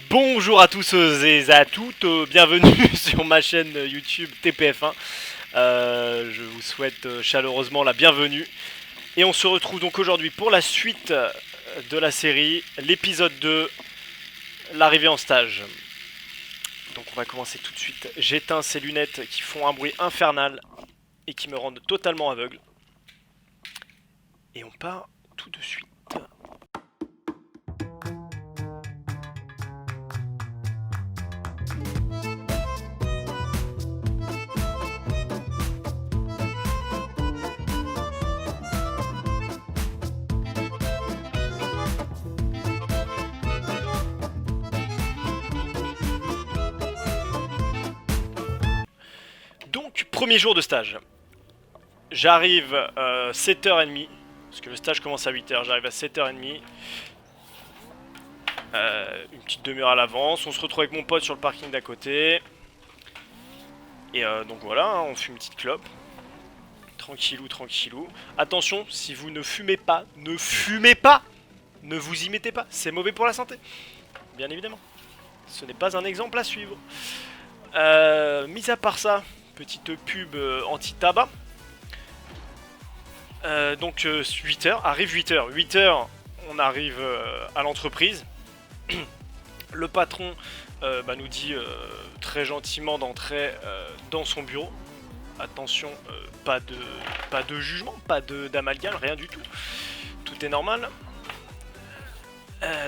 Bonjour à tous et à toutes, bienvenue sur ma chaîne YouTube TPF1. Je vous souhaite chaleureusement la bienvenue. Et on se retrouve donc aujourd'hui pour la suite de la série, l'épisode 2, l'arrivée en stage. Donc on va commencer tout de suite. J'éteins ces lunettes qui font un bruit infernal et qui me rendent totalement aveugle. Et on part tout de suite. Donc, premier jour de stage. J'arrive 7h30, parce que le stage commence à 8h, j'arrive à 7h30. Une petite demi-heure à l'avance, on se retrouve avec mon pote sur le parking d'à côté. Et donc voilà, hein, on fume une petite clope. Tranquillou, tranquillou. Attention, si vous ne fumez pas, ne fumez pas! Ne vous y mettez pas, c'est mauvais pour la santé. Bien évidemment. Ce n'est pas un exemple à suivre. Mis à part ça, petite pub anti-tabac. Donc 8h, arrive 8h. 8h, on arrive à l'entreprise. Le patron nous dit très gentiment d'entrer dans son bureau. Attention, pas de jugement, pas d'amalgame, rien du tout. Tout est normal.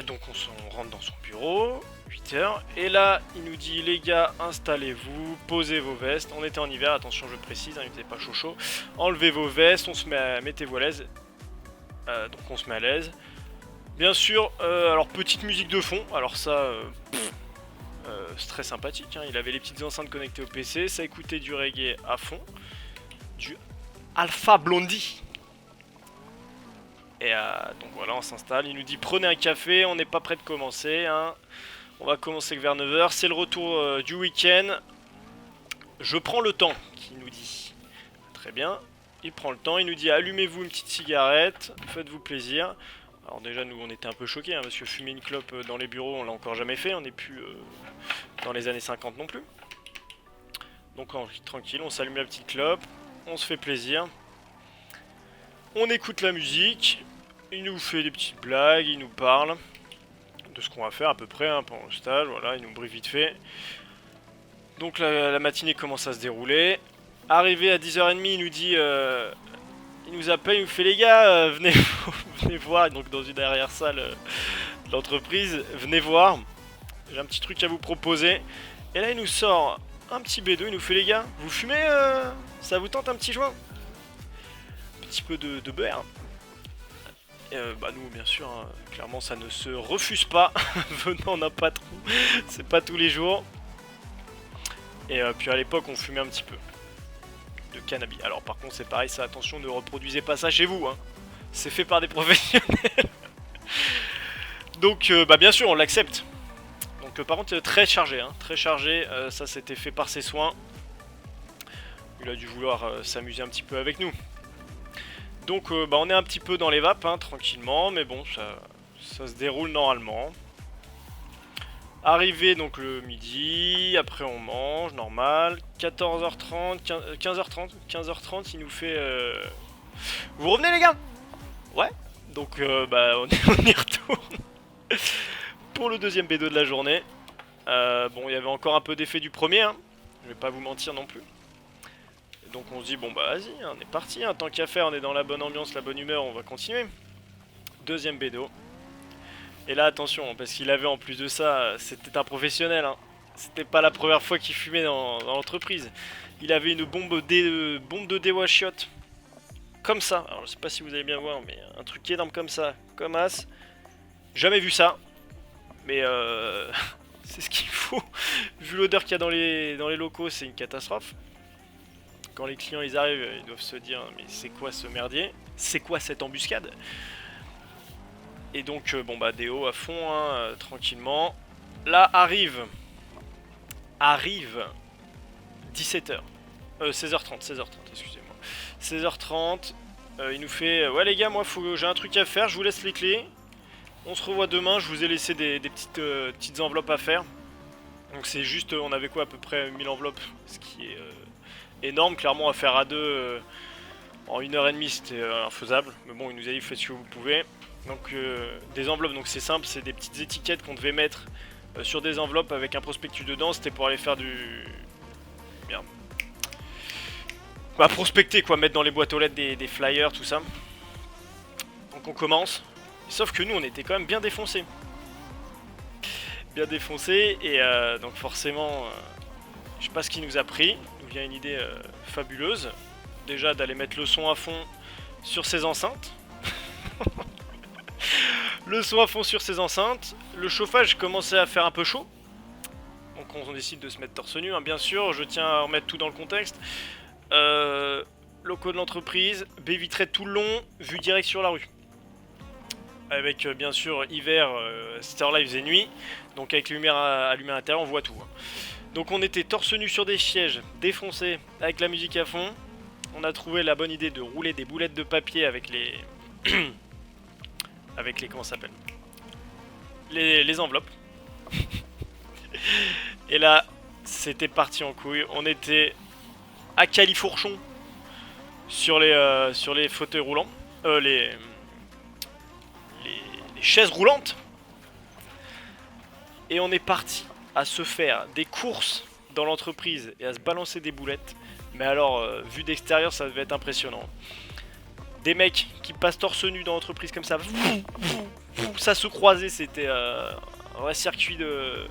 Donc on rentre dans son bureau, 8h. Et là, il nous dit, les gars, installez-vous, posez vos vestes. On était en hiver, attention, je précise, hein, il faisait pas chaud. Enlevez vos vestes, mettez-vous à l'aise. Donc on se met à l'aise. Bien sûr, alors petite musique de fond. Alors ça, c'est très sympathique. Hein. Il avait les petites enceintes connectées au PC. Ça écoutait du reggae à fond. Du Alpha Blondie. Et donc voilà, on s'installe. Il nous dit prenez un café, on n'est pas prêt de commencer. Hein. On va commencer que vers 9h. C'est le retour du week-end. Je prends le temps, qu'il nous dit. Très bien. Il prend le temps. Il nous dit allumez-vous une petite cigarette. Faites-vous plaisir. Alors déjà, nous, on était un peu choqués. Hein, parce que fumer une clope dans les bureaux, on l'a encore jamais fait. On n'est plus dans les années 50 non plus. Donc tranquille, on s'allume la petite clope. On se fait plaisir. On écoute la musique. Il nous fait des petites blagues, il nous parle de ce qu'on va faire à peu près hein, pendant le stage, voilà, il nous brise vite fait. Donc la matinée commence à se dérouler. Arrivé à 10h30, il nous dit, il nous appelle, il nous fait les gars, venez, venez voir, donc dans une arrière-salle de l'entreprise, venez voir, j'ai un petit truc à vous proposer. Et là il nous sort un petit bédo, il nous fait les gars, vous fumez, ça vous tente un petit joint? Un petit peu de beurre. Nous bien sûr, hein, clairement ça ne se refuse pas, venant d'un patron, c'est pas tous les jours. Et puis à l'époque on fumait un petit peu de cannabis. Alors par contre c'est pareil, ça attention, ne reproduisez pas ça chez vous, hein. C'est fait par des professionnels. Donc bien sûr on l'accepte. Donc par contre très chargé, hein, très chargé, ça c'était fait par ses soins. Il a dû vouloir s'amuser un petit peu avec nous. Donc on est un petit peu dans les vapes, hein, tranquillement, mais bon, ça se déroule normalement. Arrivé donc le midi, après on mange, normal. 14h30, 15h30, il nous fait... Vous revenez les gars? Ouais, donc on y retourne. Pour le deuxième B2 de la journée. Il y avait encore un peu d'effet du premier, hein. Je vais pas vous mentir non plus. Donc on se dit bon vas-y, on est parti, hein, tant qu'à faire, on est dans la bonne ambiance, la bonne humeur, on va continuer. Deuxième bédo. Et là attention, parce qu'il avait en plus de ça, c'était un professionnel, hein. C'était pas la première fois qu'il fumait dans l'entreprise. Il avait une bombe de déwashiote. Comme ça, alors je sais pas si vous allez bien voir, mais un truc énorme comme ça, comme as. Jamais vu ça. Mais c'est ce qu'il faut. Vu l'odeur qu'il y a dans les locaux, c'est une catastrophe. Quand les clients ils arrivent, ils doivent se dire mais c'est quoi ce merdier? C'est quoi cette embuscade? Et donc déo à fond, hein, tranquillement. Là arrive 17h. 16h30, excusez-moi. 16h30, il nous fait ouais les gars, moi j'ai un truc à faire, je vous laisse les clés. On se revoit demain, je vous ai laissé des petites enveloppes à faire. Donc c'est juste, on avait quoi à peu près 1000 enveloppes, ce qui est énorme, clairement à faire à deux en 1h30 c'était infaisable. Mais bon, il nous a dit faites ce que vous pouvez. Donc des enveloppes, donc c'est simple, c'est des petites étiquettes qu'on devait mettre sur des enveloppes avec un prospectus dedans, c'était pour aller faire du... Merde. Bah prospecter quoi, mettre dans les boîtes aux lettres des flyers, tout ça. Donc on commence, sauf que nous on était quand même bien défoncés. Bien défoncés, et donc forcément, je sais pas ce qui nous a pris, il nous vient une idée fabuleuse. Déjà d'aller mettre le son à fond sur ces enceintes. Le son à fond sur ces enceintes, le chauffage commençait à faire un peu chaud. Donc on décide de se mettre torse nu, hein. Bien sûr, je tiens à remettre tout dans le contexte. Locaux de l'entreprise, baie vitrée tout le long, vue directe sur la rue. Avec bien sûr hiver, cette heure-là il faisait nuit, donc avec les lumières allumées à l'intérieur on voit tout. Hein. Donc on était torse nu sur des sièges défoncés avec la musique à fond. On a trouvé la bonne idée de rouler des boulettes de papier avec les... avec les... comment ça s'appelle, les enveloppes. Et là, c'était parti en couille. On était à califourchon sur les fauteuils roulants. Les chaises roulantes. Et on est parti à se faire des courses dans l'entreprise et à se balancer des boulettes. Mais alors, vu d'extérieur, ça devait être impressionnant. Des mecs qui passent torse nu dans l'entreprise comme ça. Ça se croisait, c'était un vrai circuit de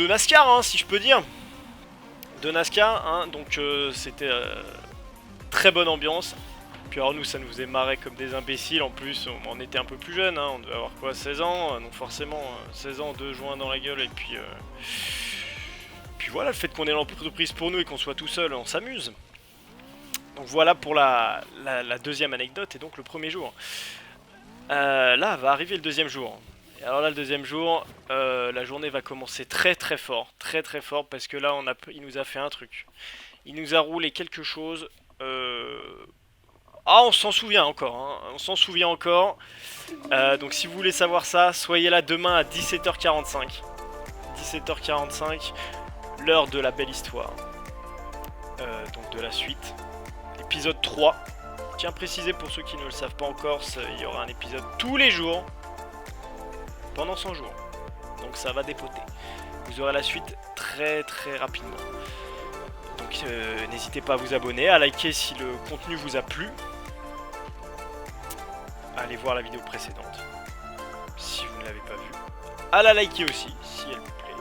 NASCAR, hein, si je peux dire. De NASCAR, hein, donc c'était très bonne ambiance. Puis alors nous, ça nous faisait marrer comme des imbéciles. En plus, on était un peu plus jeunes, hein, on devait avoir quoi, 16 ans. Donc forcément, 16 ans, 2 joints dans la gueule. Et puis voilà, le fait qu'on ait l'entreprise pour nous et qu'on soit tout seul, on s'amuse. Donc voilà pour la deuxième anecdote et donc le premier jour. Là va arriver le deuxième jour. Et alors là, le deuxième jour, la journée va commencer très fort, très fort, parce que là il nous a fait un truc. Il nous a roulé quelque chose. Ah, on s'en souvient encore, hein. On s'en souvient encore. Donc si vous voulez savoir ça, soyez là demain à 17h45. 17h45, l'heure de la belle histoire. Donc de la suite. Épisode 3. Je tiens à préciser pour ceux qui ne le savent pas encore, il y aura un épisode tous les jours. Pendant 100 jours. Donc ça va dépoter. Vous aurez la suite très rapidement. Donc n'hésitez pas à vous abonner, à liker si le contenu vous a plu. Allez voir la vidéo précédente si vous ne l'avez pas vue. À la liker aussi si elle vous plaît.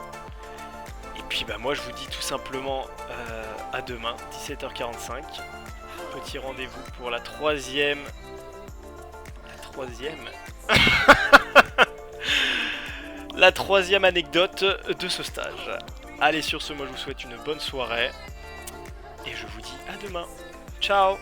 Et puis bah moi je vous dis tout simplement à demain 17h45. Petit rendez-vous pour la troisième. La troisième anecdote de ce stage. Allez, sur ce, moi je vous souhaite une bonne soirée. Et je vous dis à demain. Ciao!